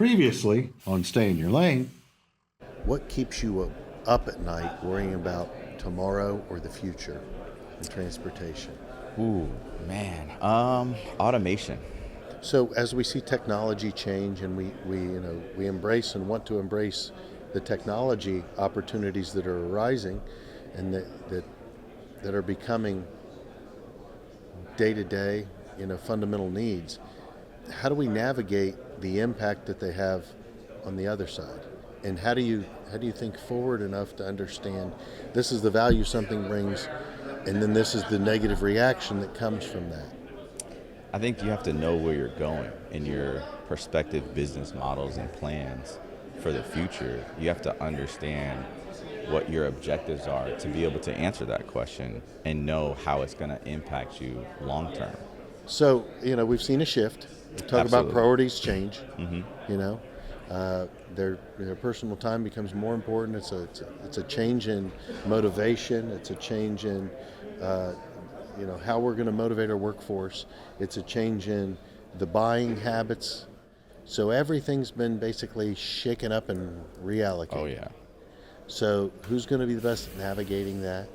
Previously on Stay in Your Lane. What keeps you up at night worrying about tomorrow or the future in transportation? Ooh, man. Automation. So as we see technology change and we embrace and want to embrace the technology opportunities that are arising and that are becoming day to day, fundamental needs, how do we navigate the impact that they have on the other side? And how do you think forward enough to understand this is the value something brings, and then this is the negative reaction that comes from that? I think you have to know where you're going in your prospective business models and plans for the future. You have to understand what your objectives are to be able to answer that question and know how it's going to impact you long term. So, we've seen a shift. We talk Absolutely. about priorities change. Mm-hmm. Their personal time becomes more important. It's a change in motivation. It's a change in how we're going to motivate our workforce. It's a change in the buying habits. So everything's been basically shaken up and reallocated. Oh yeah. So who's going to be the best at navigating that?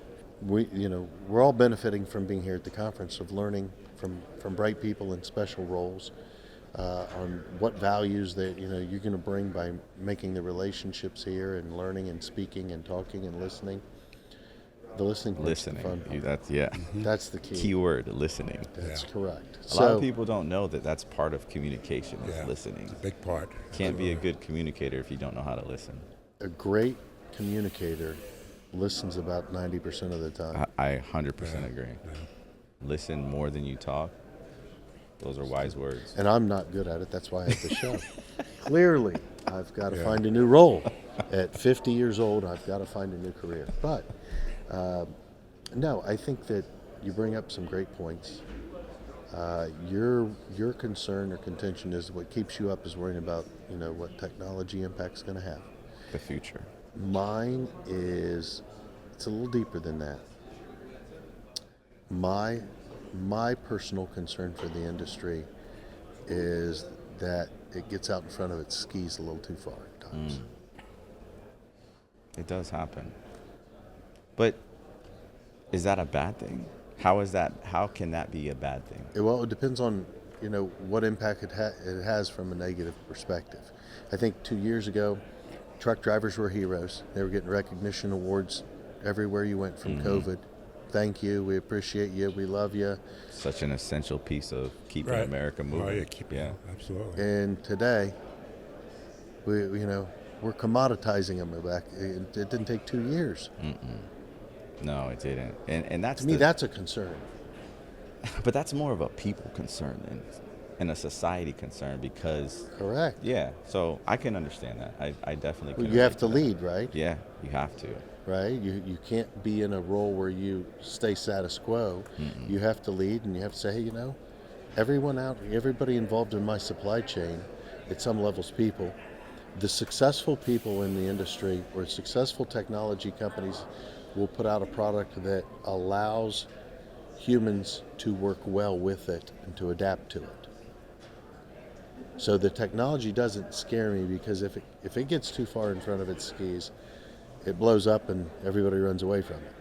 We're all benefiting from being here at the conference, of learning from bright people in special roles on what values that you're going to bring by making the relationships here and learning and speaking and talking and listening. The listening part's the fun part. That's the key. Keyword, listening. That's correct. A lot of people don't know that that's part of communication, is listening. It's a big part. Can't be a good communicator if you don't know how to listen. A great communicator listens about 90% of the time. I 100% agree. Yeah. Listen more than you talk. Those are wise words. And I'm not good at it. That's why I have the show. Clearly, I've got to find a new role. At 50 years old, I've got to find a new career. But no, I think that you bring up some great points. Your concern or contention is what keeps you up is worrying about what technology impact's going to have. The future. Mine is, it's a little deeper than that. My personal concern for the industry is that it gets out in front of its skis a little too far at times. It does happen. But is that a bad thing? How can that be a bad thing? Well, it depends on what impact it has from a negative perspective. I think 2 years ago, truck drivers were heroes. They were getting recognition awards everywhere you went from COVID. Thank you. We appreciate you. We love you. Such an essential piece of keeping America moving. Absolutely. And today, we're commoditizing them back. It didn't take 2 years. No, it didn't. And that's to me, that's a concern. But that's more of a people concern and a society concern because. Correct. Yeah. So I can understand that. I definitely can. Well, you have to lead, right? Yeah, you have to. Right? You can't be in a role where you stay status quo. You have to lead, and you have to say, hey, everybody involved in my supply chain, at some levels, people, the successful people in the industry or successful technology companies will put out a product that allows humans to work well with it and to adapt to it. So the technology doesn't scare me because if it gets too far in front of its skis, it blows up and everybody runs away from it.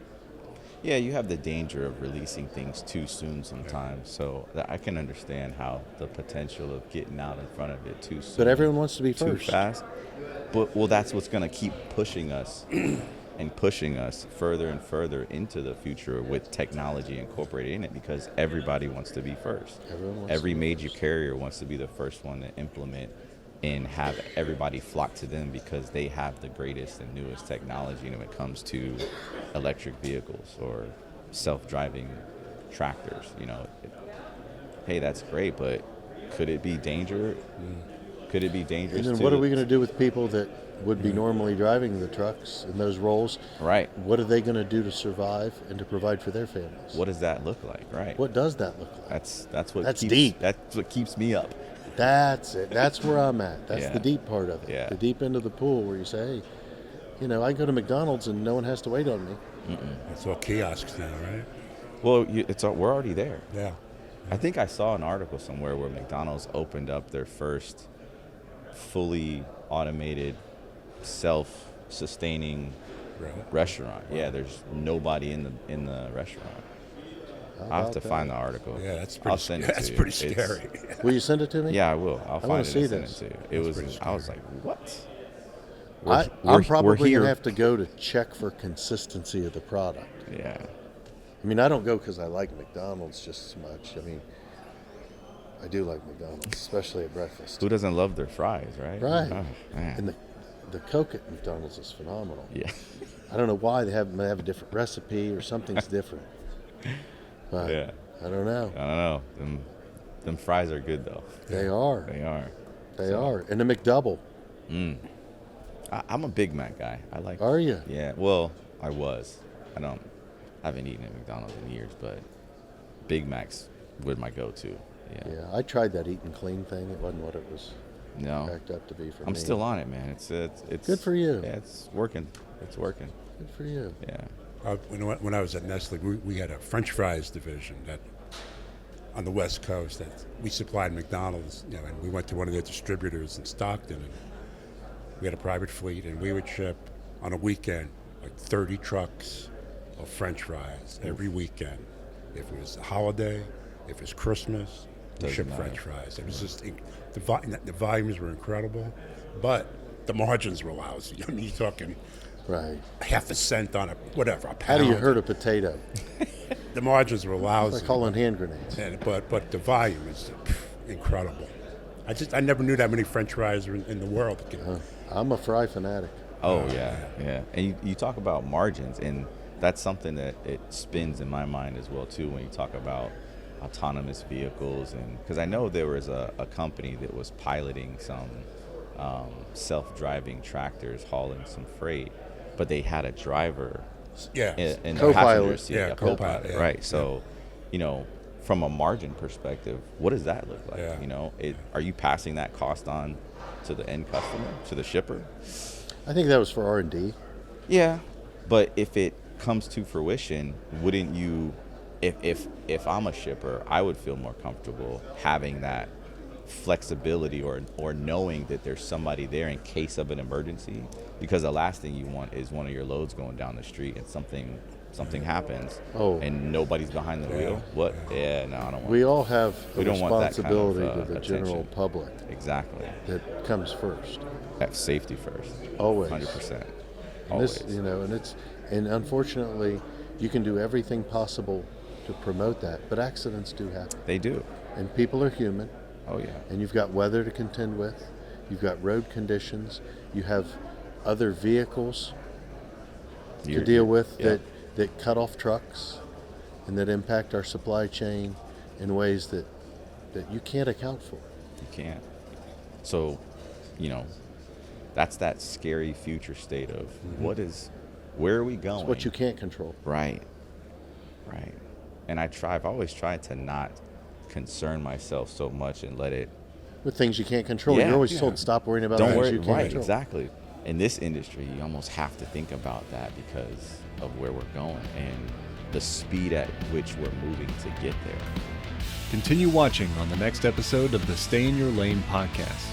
Yeah, you have the danger of releasing things too soon sometimes. So I can understand how the potential of getting out in front of it too soon. But everyone wants to be too first. Fast. But that's what's going to keep pushing us and pushing us further and further into the future with technology incorporated in it because everybody wants to be first. Every major carrier wants to be the first one to implement and have everybody flock to them because they have the greatest and newest technology when it comes to electric vehicles or self-driving tractors. Hey, that's great, but could it be dangerous? Could it be dangerous? And then what are we going to do with people that would be normally driving the trucks in those roles? Right. What are they going to do to survive and to provide for their families? What does that look like? Right. What does that look like? That's deep. That's what keeps me up. That's it. That's where I'm at. That's the deep part of it. Yeah. The deep end of the pool where you say, hey, I go to McDonald's and no one has to wait on me. It's all kiosks now, right? Well, we're already there. Yeah. I think I saw an article somewhere where McDonald's opened up their first fully automated, self-sustaining Right. restaurant. Yeah, there's nobody in the restaurant. I'll have to find the article. Yeah, that's I'll pretty. send it That's to you. pretty It's- scary. Will you send it to me? Yeah, I will. I'll I wanna find it see and send this. it to you. It That's was. pretty I was scary. like, what? I'm probably here. gonna have to go to check for consistency of the product. Yeah. I mean, I don't go because I like McDonald's just as much. I mean, I do like McDonald's, especially at breakfast. Who doesn't love their fries, right? Right. Oh, man. And the Coke at McDonald's is phenomenal. Yeah. I don't know why they have a different recipe or something's different. But Yeah. I don't know. I don't know. Them fries are good though. They are. They are. They are. And the McDouble. I'm a Big Mac guy. I like. Are you? Yeah. Well, I was. I haven't eaten at McDonald's in years, but Big Macs were my go-to. Yeah. Yeah. I tried that eat and clean thing. It wasn't what it was No. cracked up to be for me. I'm still on it, man. It's Good for you. Yeah, it's working. It's working. Good for you. Yeah. When I was at Nestle, we had a French fries division that on the West Coast that we supplied McDonald's. You know, and we went to one of their distributors in Stockton, and we had a private fleet, and we would ship on a weekend like 30 trucks of French fries every weekend. If it was a holiday, if it was Christmas, we Doesn't shipped matter. French fries. It was just the volumes were incredible, but the margins were lousy. I mean, you're talking Right. half a cent on a How pound. do you hurt a potato? The margins were It's lousy. like hauling hand grenades. But the volume is incredible. I never knew that many French fries were in the world. I'm a fry fanatic. Oh yeah. And you talk about margins, and that's something that it spins in my mind as well too when you talk about autonomous vehicles, and because I know there was a company that was piloting some self-driving tractors hauling some freight, but they had a driver Yeah. in the Co-pilot. passenger seat, Yeah, a co-pilot, co-pilot, yeah. right? So, you know, from a margin perspective, what does that look like? Yeah. You know, are you passing that cost on to the end customer, to the shipper? I think that was for R&D. Yeah, but if it comes to fruition, wouldn't you? If I'm a shipper, I would feel more comfortable having that flexibility or knowing that there's somebody there in case of an emergency, because the last thing you want is one of your loads going down the street and something happens and nobody's behind the wheel. What? Yeah, no, I don't want. We all have a We don't want that kind of, responsibility to the general attention. public Exactly. that comes first. Have safety first. Always. 100%. And Always. this, and unfortunately, you can do everything possible to promote that, but accidents do happen. They do. And people are human, Oh yeah. and you've got weather to contend with, you've got road conditions, you have other vehicles to deal with yeah. that cut off trucks and that impact our supply chain in ways that you can't account for. You can't. So, you know, that's that scary future state of where are we going? It's what you can't control. Right. And I've always tried to not concern myself so much and let it. With things you can't control, Yeah. you're always Yeah. told stop worrying about Don't things worry. you can't Right. control. Exactly. In this industry, you almost have to think about that because of where we're going and the speed at which we're moving to get there. Continue watching on the next episode of the Stay in Your Lane podcast.